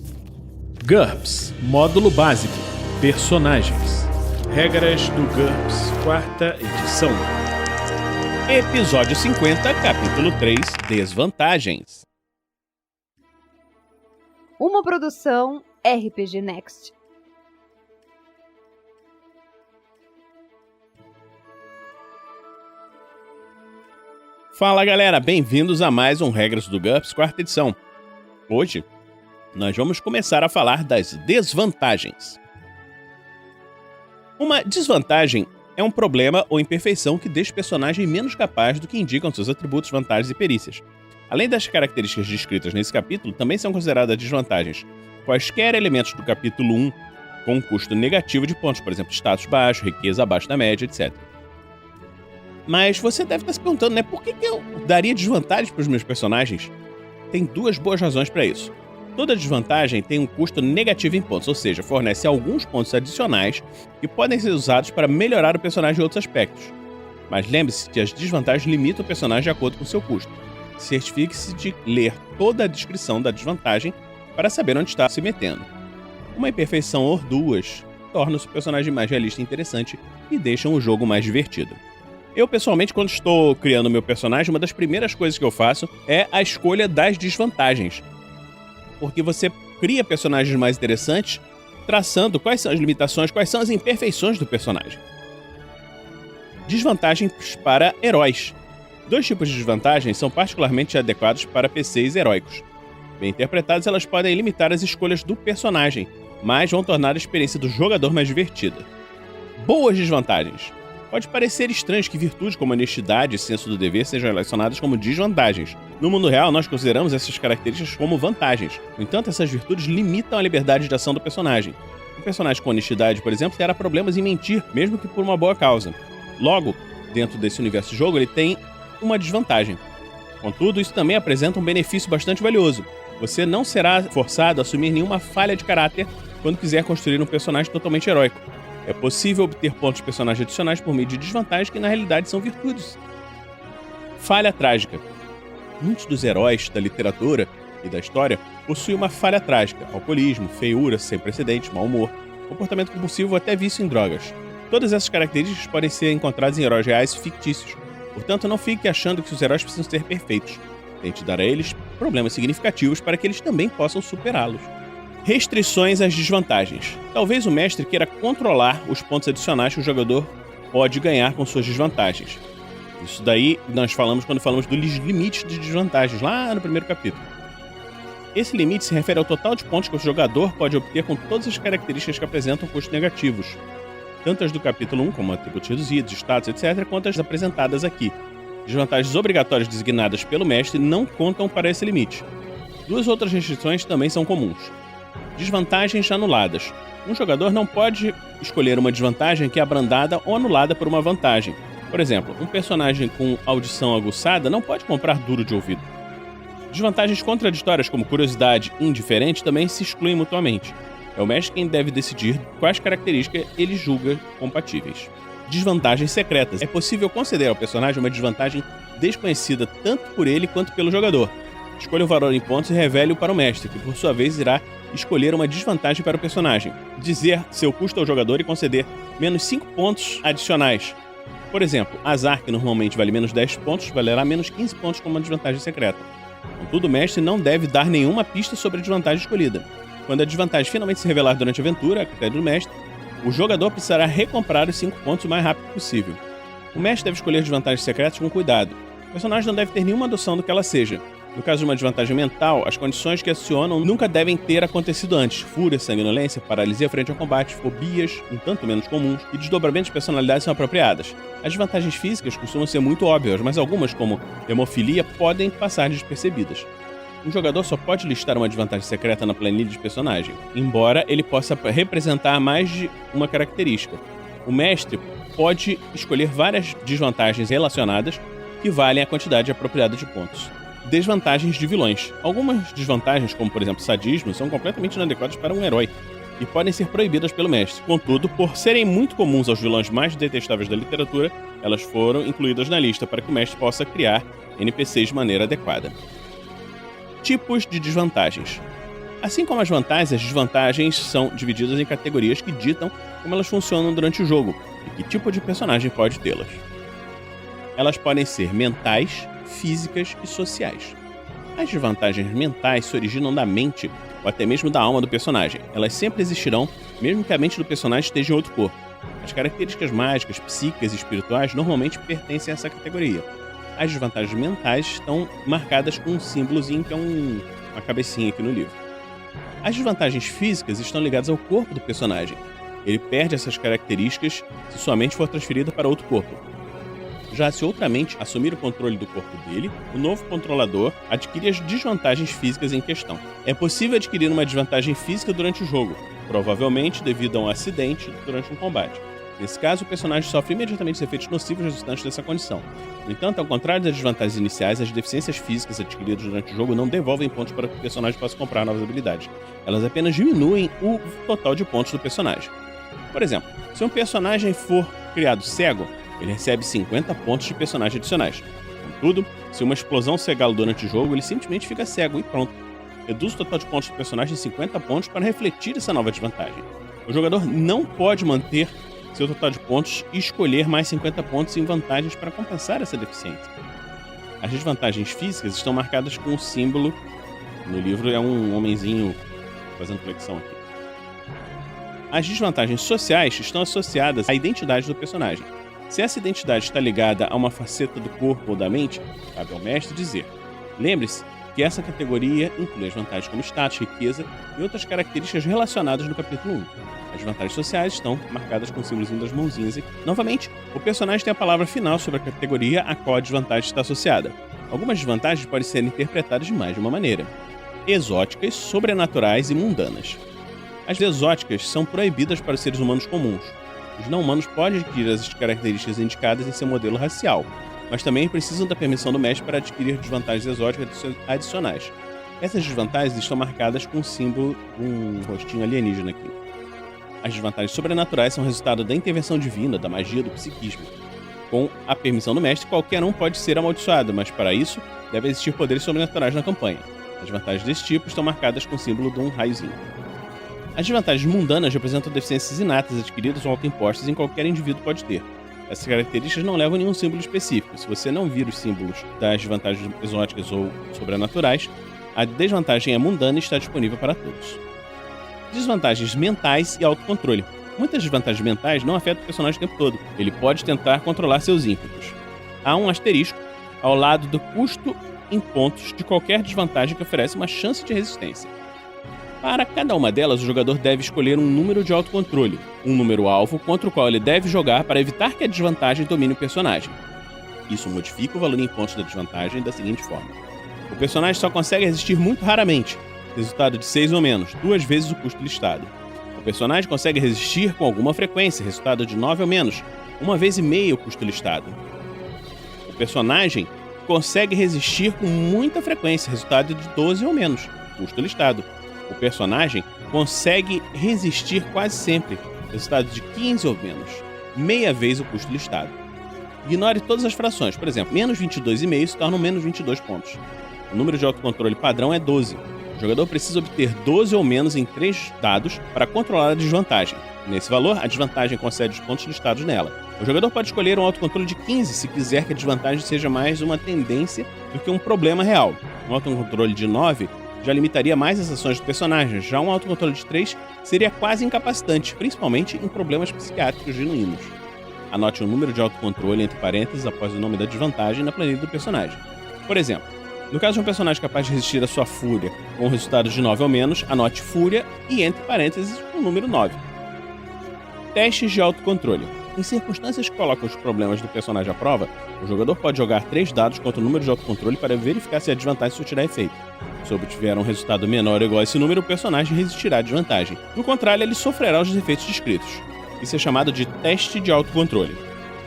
GURPS Módulo Básico Personagens. Regras do GURPS, 4ª edição. Episódio 50, capítulo 3, Desvantagens. Uma produção RPG Next. Fala galera, bem-vindos a mais um Regras do GURPS, 4ª edição. Hoje, nós vamos começar a falar das desvantagens. Uma desvantagem é um problema ou imperfeição que deixa o personagem menos capaz do que indicam seus atributos, vantagens e perícias. Além das características descritas nesse capítulo, também são consideradas desvantagens quaisquer elementos do capítulo 1 com um custo negativo de pontos, por exemplo, status baixo, riqueza abaixo da média, etc. Mas você deve estar se perguntando, né? Por que eu daria desvantagens para os meus personagens? Tem duas boas razões para isso. Toda desvantagem tem um custo negativo em pontos, ou seja, fornece alguns pontos adicionais que podem ser usados para melhorar o personagem em outros aspectos. Mas lembre-se que as desvantagens limitam o personagem de acordo com o seu custo. Certifique-se de ler toda a descrição da desvantagem para saber onde está se metendo. Uma imperfeição ou duas torna o personagem mais realista e interessante e deixam o jogo mais divertido. Eu, pessoalmente, quando estou criando o meu personagem, uma das primeiras coisas que eu faço é a escolha das desvantagens. Porque você cria personagens mais interessantes, traçando quais são as limitações, quais são as imperfeições do personagem. Desvantagens para heróis. Dois tipos de desvantagens são particularmente adequados para PCs heróicos. Bem interpretadas, elas podem limitar as escolhas do personagem, mas vão tornar a experiência do jogador mais divertida. Boas desvantagens. Pode parecer estranho que virtudes como honestidade e senso do dever sejam relacionadas como desvantagens. No mundo real, nós consideramos essas características como vantagens. No entanto, essas virtudes limitam a liberdade de ação do personagem. Um personagem com honestidade, por exemplo, terá problemas em mentir, mesmo que por uma boa causa. Logo, dentro desse universo de jogo, ele tem uma desvantagem. Contudo, isso também apresenta um benefício bastante valioso. Você não será forçado a assumir nenhuma falha de caráter quando quiser construir um personagem totalmente heróico. É possível obter pontos de personagem adicionais por meio de desvantagens que na realidade são virtudes. Falha trágica. Muitos dos heróis da literatura e da história possuem uma falha trágica: alcoolismo, feiura sem precedentes, mau humor, comportamento compulsivo ou até vício em drogas. Todas essas características podem ser encontradas em heróis reais e fictícios. Portanto, não fique achando que os heróis precisam ser perfeitos. Tente dar a eles problemas significativos para que eles também possam superá-los. Restrições às desvantagens. Talvez o mestre queira controlar os pontos adicionais que o jogador pode ganhar com suas desvantagens. Isso daí nós falamos quando falamos dos limites de desvantagens, lá no primeiro capítulo. Esse limite se refere ao total de pontos que o jogador pode obter com todas as características que apresentam custos negativos, tanto as do capítulo 1, como atributos reduzidos, status, etc., quanto as apresentadas aqui. Desvantagens obrigatórias designadas pelo mestre não contam para esse limite. Duas outras restrições também são comuns. Desvantagens anuladas. Um jogador não pode escolher uma desvantagem que é abrandada ou anulada por uma vantagem. Por exemplo, um personagem com audição aguçada não pode comprar duro de ouvido. Desvantagens contraditórias como curiosidade e indiferente também se excluem mutuamente. É o mestre quem deve decidir quais características ele julga compatíveis. Desvantagens secretas. É possível conceder ao personagem uma desvantagem desconhecida tanto por ele quanto pelo jogador. Escolha o valor em pontos e revele-o para o mestre, que por sua vez irá escolher uma desvantagem para o personagem, dizer seu custo ao jogador e conceder menos 5 pontos adicionais. Por exemplo, azar, que normalmente vale menos 10 pontos, valerá menos 15 pontos como uma desvantagem secreta. Contudo, o mestre não deve dar nenhuma pista sobre a desvantagem escolhida. Quando a desvantagem finalmente se revelar durante a aventura, a critério do mestre, o jogador precisará recomprar os 5 pontos o mais rápido possível. O mestre deve escolher desvantagens secretas com cuidado. O personagem não deve ter nenhuma noção do que ela seja. No caso de uma desvantagem mental, as condições que acionam nunca devem ter acontecido antes. Fúria, sanguinolência, paralisia frente ao combate, fobias, um tanto menos comuns, e desdobramentos de personalidade são apropriadas. As desvantagens físicas costumam ser muito óbvias, mas algumas, como hemofilia, podem passar despercebidas. Um jogador só pode listar uma desvantagem secreta na planilha de personagem, embora ele possa representar mais de uma característica. O mestre pode escolher várias desvantagens relacionadas que valem a quantidade apropriada de pontos. Desvantagens de vilões. Algumas desvantagens, como por exemplo sadismo, são completamente inadequadas para um herói e podem ser proibidas pelo mestre. Contudo, por serem muito comuns aos vilões mais detestáveis da literatura, elas foram incluídas na lista para que o mestre possa criar NPCs de maneira adequada. Tipos de desvantagens. Assim como as vantagens, as desvantagens são divididas em categorias que ditam como elas funcionam durante o jogo e que tipo de personagem pode tê-las. Elas podem ser mentais, físicas e sociais. As desvantagens mentais se originam da mente ou até mesmo da alma do personagem. Elas sempre existirão, mesmo que a mente do personagem esteja em outro corpo. As características mágicas, psíquicas e espirituais normalmente pertencem a essa categoria. As desvantagens mentais estão marcadas com um símbolozinho que é uma cabecinha aqui no livro. As desvantagens físicas estão ligadas ao corpo do personagem. Ele perde essas características se sua mente for transferida para outro corpo. Já se outra mente assumir o controle do corpo dele, o novo controlador adquire as desvantagens físicas em questão. É possível adquirir uma desvantagem física durante o jogo, provavelmente devido a um acidente durante um combate. Nesse caso, o personagem sofre imediatamente os efeitos nocivos resultantes dessa condição. No entanto, ao contrário das desvantagens iniciais, as deficiências físicas adquiridas durante o jogo não devolvem pontos para que o personagem possa comprar novas habilidades. Elas apenas diminuem o total de pontos do personagem. Por exemplo, se um personagem for criado cego, ele recebe 50 pontos de personagem adicionais. Contudo, se uma explosão cegá-lo durante o jogo, ele simplesmente fica cego e pronto. Reduz o total de pontos do personagem em 50 pontos para refletir essa nova desvantagem. O jogador não pode manter seu total de pontos e escolher mais 50 pontos em vantagens para compensar essa deficiência. As desvantagens físicas estão marcadas com um símbolo. No livro é um homenzinho fazendo flexão aqui. As desvantagens sociais estão associadas à identidade do personagem. Se essa identidade está ligada a uma faceta do corpo ou da mente, cabe ao mestre dizer: lembre-se que essa categoria inclui as vantagens como status, riqueza e outras características relacionadas no capítulo 1. As vantagens sociais estão marcadas com o símbolozinho das mãozinhas aqui. Novamente, o personagem tem a palavra final sobre a categoria a qual a desvantagem está associada. Algumas desvantagens podem ser interpretadas de mais de uma maneira: exóticas, sobrenaturais e mundanas. As exóticas são proibidas para os seres humanos comuns. Os não-humanos podem adquirir as características indicadas em seu modelo racial, mas também precisam da permissão do mestre para adquirir desvantagens exóticas adicionais. Essas desvantagens estão marcadas com o símbolo de um rostinho alienígena aqui. As desvantagens sobrenaturais são resultado da intervenção divina, da magia, do psiquismo. Com a permissão do mestre, qualquer um pode ser amaldiçoado, mas para isso, deve existir poderes sobrenaturais na campanha. As vantagens desse tipo estão marcadas com o símbolo de um raiozinho. As desvantagens mundanas representam deficiências inatas adquiridas ou autoimpostas em qualquer indivíduo pode ter. Essas características não levam a nenhum símbolo específico. Se você não vir os símbolos das desvantagens exóticas ou sobrenaturais, a desvantagem é mundana e está disponível para todos. Desvantagens mentais e autocontrole. Muitas desvantagens mentais não afetam o personagem o tempo todo. Ele pode tentar controlar seus ímpetos. Há um asterisco ao lado do custo em pontos de qualquer desvantagem que oferece uma chance de resistência. Para cada uma delas, o jogador deve escolher um número de autocontrole, um número-alvo contra o qual ele deve jogar para evitar que a desvantagem domine o personagem. Isso modifica o valor em pontos da desvantagem da seguinte forma: o personagem só consegue resistir muito raramente, resultado de 6 ou menos, 2 vezes o custo listado. O personagem consegue resistir com alguma frequência, resultado de 9 ou menos, 1 vez e meia o custo listado. O personagem consegue resistir com muita frequência, resultado de 12 ou menos, custo listado. O personagem consegue resistir quase sempre, resultado de 15 ou menos, meia vez o custo listado. Ignore todas as frações, por exemplo, menos 22,5 se tornam menos 22 pontos. O número de autocontrole padrão é 12. O jogador precisa obter 12 ou menos em 3 dados para controlar a desvantagem. Nesse valor, a desvantagem concede os pontos listados nela. O jogador pode escolher um autocontrole de 15 se quiser que a desvantagem seja mais uma tendência do que um problema real. Um autocontrole de 9 já limitaria mais as ações do personagem, já um autocontrole de 3 seria quase incapacitante, principalmente em problemas psiquiátricos genuínos. Anote um número de autocontrole entre parênteses após o nome da desvantagem na planilha do personagem. Por exemplo, no caso de um personagem capaz de resistir à sua fúria com um resultado de 9 ou menos, anote fúria e entre parênteses o número 9. Testes de autocontrole. Em circunstâncias que colocam os problemas do personagem à prova, o jogador pode jogar 3 dados contra o número de autocontrole para verificar se a desvantagem surtirá efeito. Se obtiver um resultado menor ou igual a esse número, o personagem resistirá à desvantagem. Do contrário, ele sofrerá os efeitos descritos. Isso é chamado de teste de autocontrole.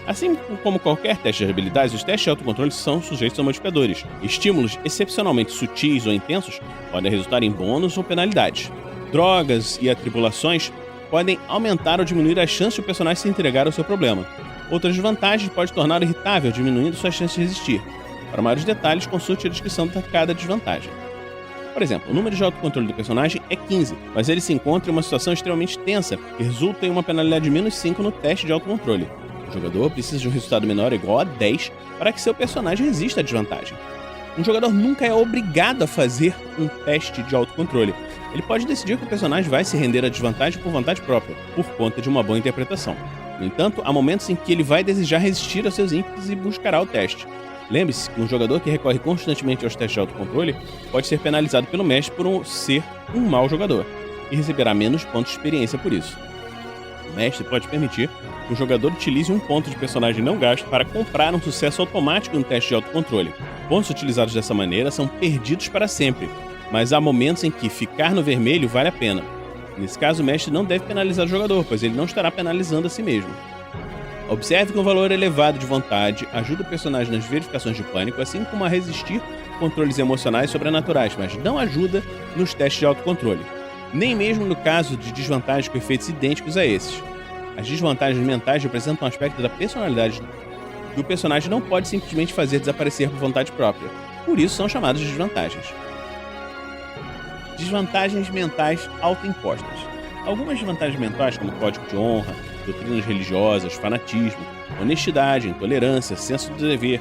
Assim como qualquer teste de habilidades, os testes de autocontrole são sujeitos a modificadores. Estímulos excepcionalmente sutis ou intensos podem resultar em bônus ou penalidades. Drogas e atribulações podem aumentar ou diminuir as chances do personagem se entregar ao seu problema. Outras desvantagens podem torná-lo irritável, diminuindo suas chances de resistir. Para maiores detalhes, consulte a descrição de cada desvantagem. Por exemplo, o número de autocontrole do personagem é 15, mas ele se encontra em uma situação extremamente tensa, que resulta em uma penalidade de -5 no teste de autocontrole. O jogador precisa de um resultado menor ou igual a 10 para que seu personagem resista à desvantagem. Um jogador nunca é obrigado a fazer um teste de autocontrole. Ele pode decidir que o personagem vai se render à desvantagem por vontade própria, por conta de uma boa interpretação. No entanto, há momentos em que ele vai desejar resistir aos seus ímpetos e buscará o teste. Lembre-se que um jogador que recorre constantemente aos testes de autocontrole pode ser penalizado pelo mestre por ser um mau jogador, e receberá menos pontos de experiência por isso. O mestre pode permitir que o jogador utilize um ponto de personagem não gasto para comprar um sucesso automático no teste de autocontrole. Pontos utilizados dessa maneira são perdidos para sempre, mas há momentos em que ficar no vermelho vale a pena. Nesse caso, o mestre não deve penalizar o jogador, pois ele não estará penalizando a si mesmo. Observe que um valor elevado de vontade ajuda o personagem nas verificações de pânico, assim como a resistir controles emocionais sobrenaturais, mas não ajuda nos testes de autocontrole. Nem mesmo no caso de desvantagens com efeitos idênticos a esses. As desvantagens mentais representam um aspecto da personalidade do personagem não pode simplesmente fazer desaparecer por vontade própria. Por isso são chamadas de desvantagens. Desvantagens mentais autoimpostas. Algumas desvantagens mentais, como código de honra, doutrinas religiosas, fanatismo, honestidade, intolerância, senso do dever,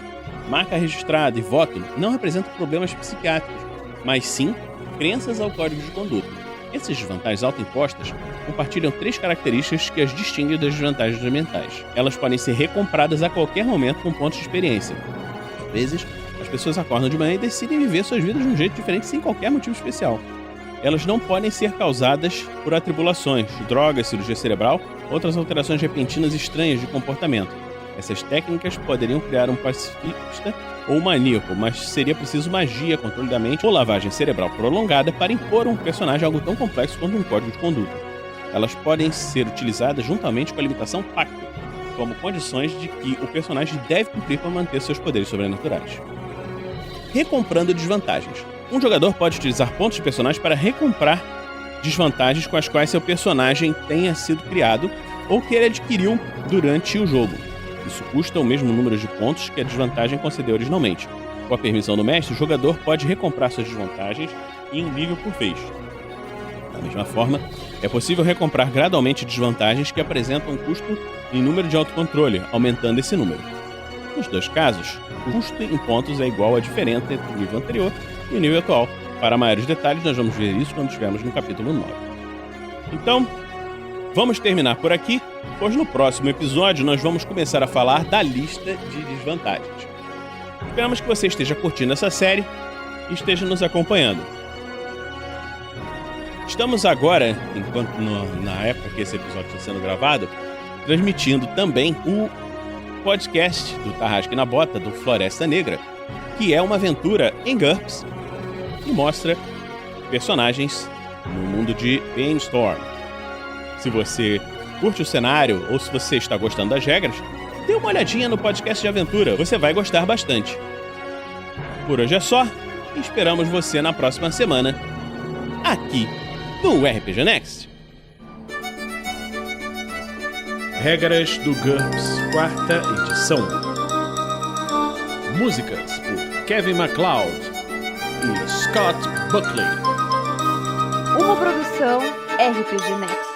marca registrada e voto, não representam problemas psiquiátricos, mas sim crenças ao código de conduta. Essas desvantagens autoimpostas compartilham 3 características que as distinguem das desvantagens mentais. Elas podem ser recompradas a qualquer momento com pontos de experiência. Às vezes, as pessoas acordam de manhã e decidem viver suas vidas de um jeito diferente sem qualquer motivo especial. Elas não podem ser causadas por atribulações, drogas, cirurgia cerebral, outras alterações repentinas estranhas de comportamento. Essas técnicas poderiam criar um pacifista ou maníaco, mas seria preciso magia, controle da mente ou lavagem cerebral prolongada para impor a um personagem algo tão complexo quanto um código de conduta. Elas podem ser utilizadas juntamente com a limitação pacto, como condições de que o personagem deve cumprir para manter seus poderes sobrenaturais. Recomprando desvantagens. Um jogador pode utilizar pontos de personagem para recomprar desvantagens com as quais seu personagem tenha sido criado ou que ele adquiriu durante o jogo. Isso custa o mesmo número de pontos que a desvantagem concedeu originalmente. Com a permissão do mestre, o jogador pode recomprar suas desvantagens em um nível por vez. Da mesma forma, é possível recomprar gradualmente desvantagens que apresentam um custo em número de autocontrole, aumentando esse número. Nos 2 casos, o custo em pontos é igual à diferença entre o nível anterior e o nível atual. Para maiores detalhes, nós vamos ver isso quando estivermos no capítulo 9. Então, vamos terminar por aqui, pois no próximo episódio nós vamos começar a falar da lista de desvantagens. Esperamos que você esteja curtindo essa série e esteja nos acompanhando. Estamos agora, na época que esse episódio está sendo gravado, transmitindo também o podcast do Tarrasque na Bota, do Floresta Negra, que é uma aventura em GURPS e mostra personagens no mundo de Painstorm. Se você curte o cenário ou se você está gostando das regras, dê uma olhadinha no podcast de aventura, você vai gostar bastante. Por hoje é só, e esperamos você na próxima semana, aqui no RPG Next. Regras do GURPS, 4ª edição. Músicas por Kevin MacLeod e Scott Buckley. Uma produção RPG Next.